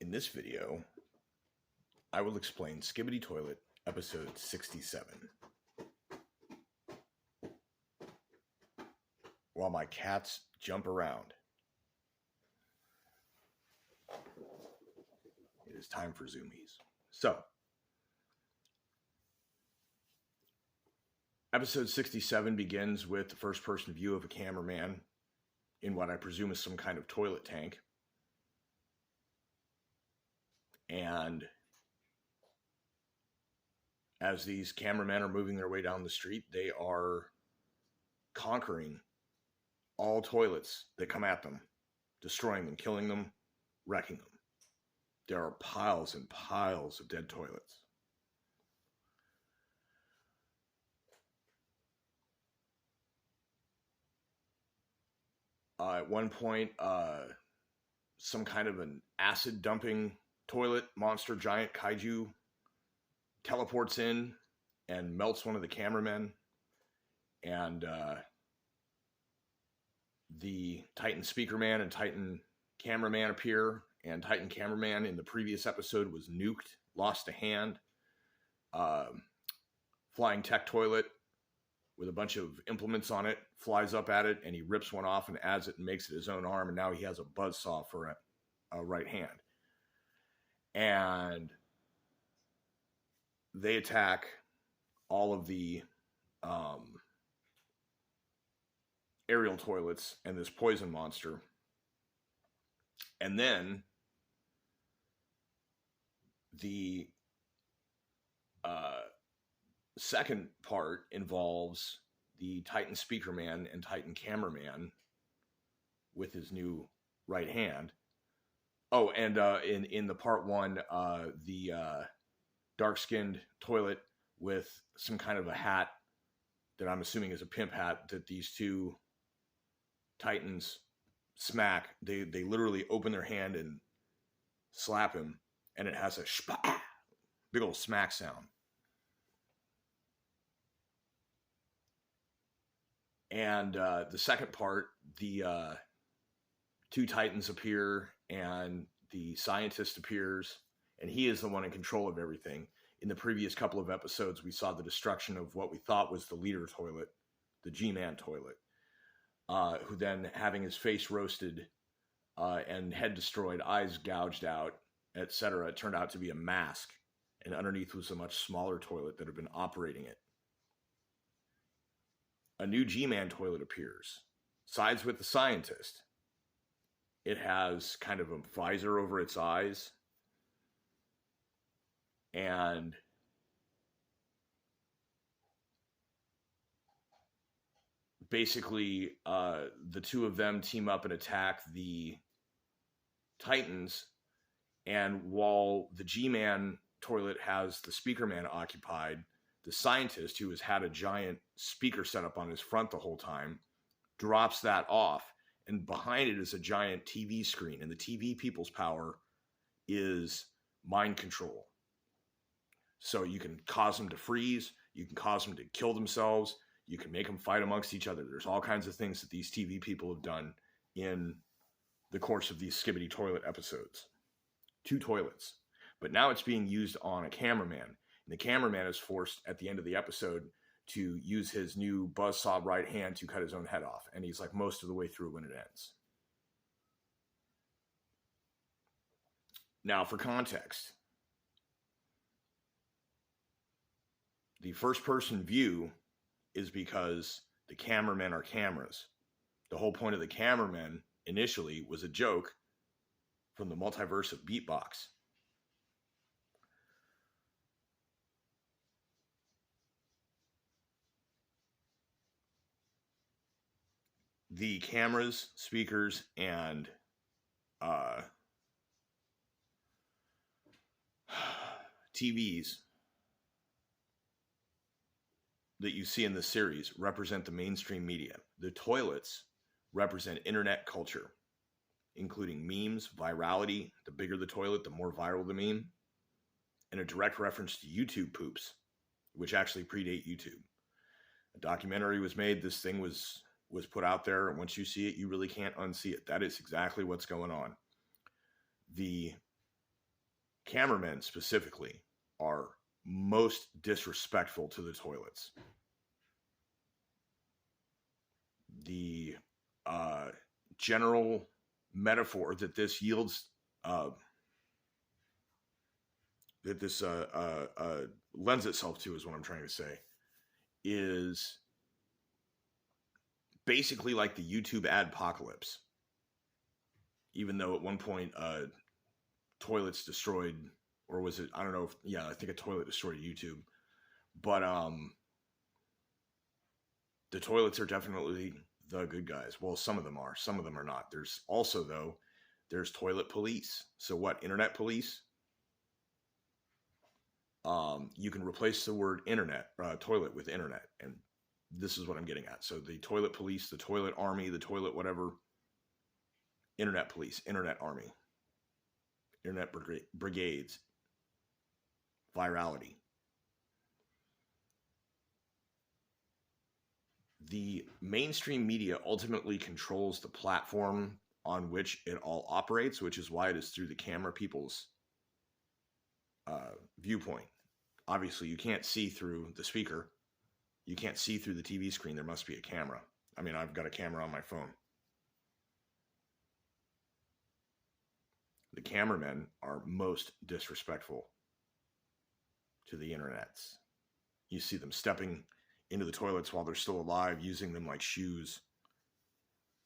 In this video, I will explain Skibidi Toilet, episode 67. While my cats jump around, it is time for zoomies. So, episode 67 begins with the first-person view of a cameraman in what I presume is some kind of toilet tank. And as these cameramen are moving their way down the street, they are conquering all toilets that come at them, destroying them, killing them, wrecking them. There are piles and piles of dead toilets. At one point, some kind of an acid dumping toilet monster giant kaiju teleports in and melts one of the cameramen, and the Titan Speaker Man and Titan Cameraman appear, and Titan Cameraman in the previous episode was nuked, lost a hand. Flying tech toilet with a bunch of implements on it flies up at it, and he rips one off and adds it and makes it his own arm, and now he has a buzzsaw for a right hand. And they attack all of the aerial toilets and this poison monster. And then the second part involves the Titan Speaker Man and Titan Cameraman with his new right hand. Oh, and in the part one, the dark-skinned toilet with some kind of a hat that I'm assuming is a pimp hat that these two Titans smack. They literally open their hand and slap him, and it has a big old smack sound. And the second part, the two Titans appear, and the scientist appears, and he is the one in control of everything. In the previous couple of episodes, we saw the destruction of what we thought was the leader toilet, the G-Man toilet, who then, having his face roasted and head destroyed, eyes gouged out, etc., it turned out to be a mask, and underneath was a much smaller toilet that had been operating it. A new G-Man toilet appears, sides with the scientist. It has kind of a visor over its eyes, and basically the two of them team up and attack the Titans, and while the G-Man toilet has the Speaker Man occupied, the scientist, who has had a giant speaker set up on his front the whole time, drops that off, and behind it is a giant TV screen, and the TV people's power is mind control. So you can cause them to freeze, you can cause them to kill themselves, you can make them fight amongst each other. There's all kinds of things that these TV people have done in the course of these Skibidi Toilet episodes. 2 toilets. But now it's being used on a cameraman. And the cameraman is forced at the end of the episode to use his new buzzsaw right hand to cut his own head off. And he's like most of the way through when it ends. Now, for context, the first-person view is because the cameramen are cameras. The whole point of the cameramen initially was a joke from the multiverse of Beatbox. The cameras, speakers, and TVs that you see in the series represent the mainstream media. The toilets represent internet culture, including memes, virality. The bigger the toilet, the more viral the meme, and a direct reference to YouTube poops, which actually predate YouTube. A documentary was made. This thing was put out there, and once you see it, you really can't unsee it. That is exactly what's going on. The cameramen specifically are most disrespectful to the toilets. The general metaphor that this yields, that this lends itself to, is what I'm trying to say, is basically like the YouTube adpocalypse. Even though at one point toilets destroyed, or was it, I don't know if, yeah, I think a toilet destroyed YouTube. But the toilets are definitely the good guys. Well, some of them are. Some of them are not. There's also, though, there's toilet police. So what? Internet police? You can replace the word internet, toilet, with internet. And this is what I'm getting at. So the toilet police, the toilet army, the toilet whatever, internet police, internet army, internet brigades, virality. The mainstream media ultimately controls the platform on which it all operates, which is why it is through the camera people's viewpoint. Obviously, you can't see through the speaker. You can't see through the TV screen. There must be a camera. I mean, I've got a camera on my phone. The cameramen are most disrespectful to the internets. You see them stepping into the toilets while they're still alive, using them like shoes.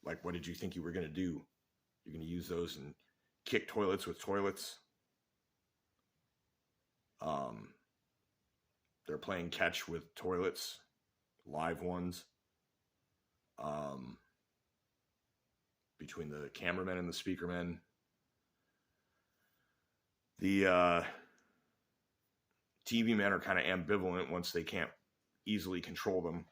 Like, what did you think you were going to do? You're going to use those and kick toilets with toilets? They're playing catch with toilets, live ones, between the cameramen and the speakermen. The TV men are kind of ambivalent once they can't easily control them.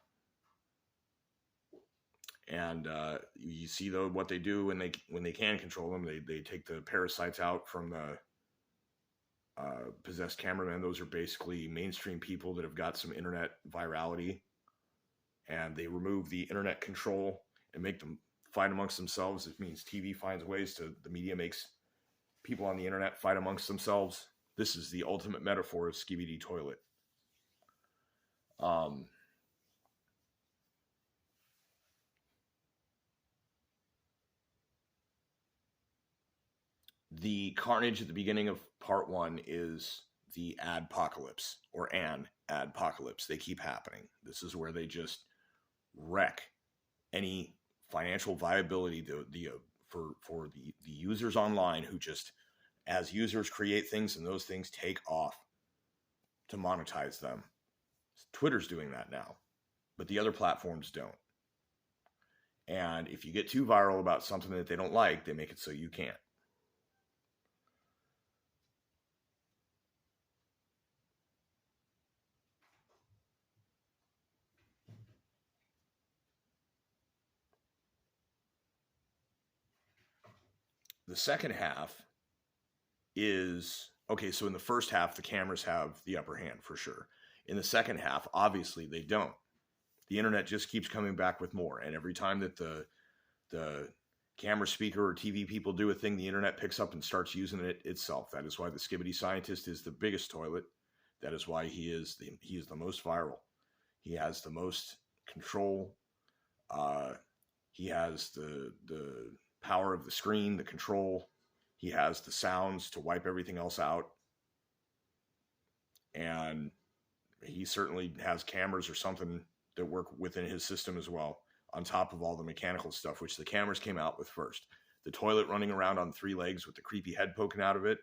And you see, though, what they do when they can control them. They take the parasites out from the possessed cameramen. Those are basically mainstream people that have got some internet virality, and they remove the internet control and make them fight amongst themselves. It means TV finds ways to, the media makes people on the internet fight amongst themselves. This is the ultimate metaphor of Skibidi Toilet. The carnage at the beginning of part 1 is the adpocalypse, or an adpocalypse. They keep happening. This is where they just wreck any financial viability for the users online, who just, as users create things and those things take off, to monetize them. Twitter's doing that now, but the other platforms don't. And if you get too viral about something that they don't like, they make it so you can't. The second half is, okay, so in the first half, the cameras have the upper hand for sure. In the second half, obviously, they don't. The internet just keeps coming back with more. And every time that the camera speaker or TV people do a thing, the internet picks up and starts using it itself. That is why the Skibidi Scientist is the biggest toilet. That is why he is the most viral. He has the most control. He has the power of the screen, the control. He has the sounds to wipe everything else out. And he certainly has cameras or something that work within his system as well, on top of all the mechanical stuff, which the cameras came out with first. The toilet running around on 3 legs with the creepy head poking out of it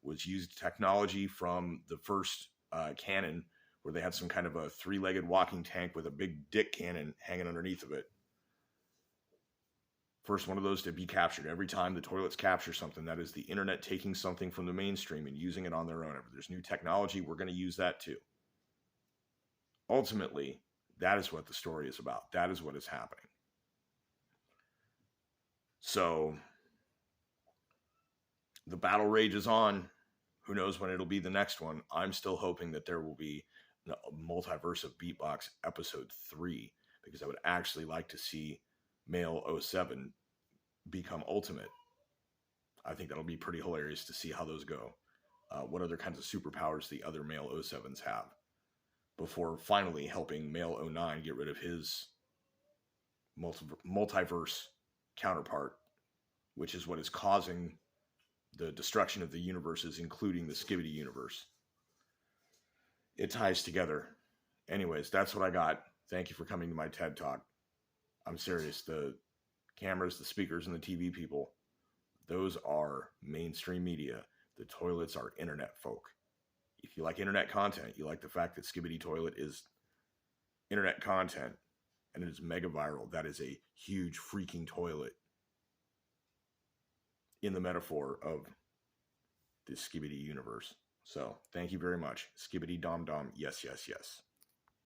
was used technology from the first cannon, where they had some kind of a 3-legged walking tank with a big dick cannon hanging underneath of it. First one of those to be captured. Every time the toilets capture something, that is the internet taking something from the mainstream and using it on their own. If there's new technology, we're going to use that too. Ultimately, that is what the story is about. That is what is happening. So the battle rages on. Who knows when it'll be the next one? I'm still hoping that there will be a Multiverse of Beatbox episode 3, because I would actually like to see Male 07 become Ultimate. I think that'll be pretty hilarious to see how those go. what other kinds of superpowers the other male O7s have, before finally helping male O9 get rid of his multiverse counterpart, which is what is causing the destruction of the universes, including the Skibidi universe. It ties together. Anyways, that's what I got. Thank you for coming to my TED Talk. I'm serious. The cameras, the speakers, and the TV people, those are mainstream media. The toilets are internet folk. If you like internet content, you like the fact that Skibidi Toilet is internet content and it is mega viral. That is a huge freaking toilet in the metaphor of the Skibidi universe. So thank you very much. Skibidi Dom Dom. Yes, yes, yes.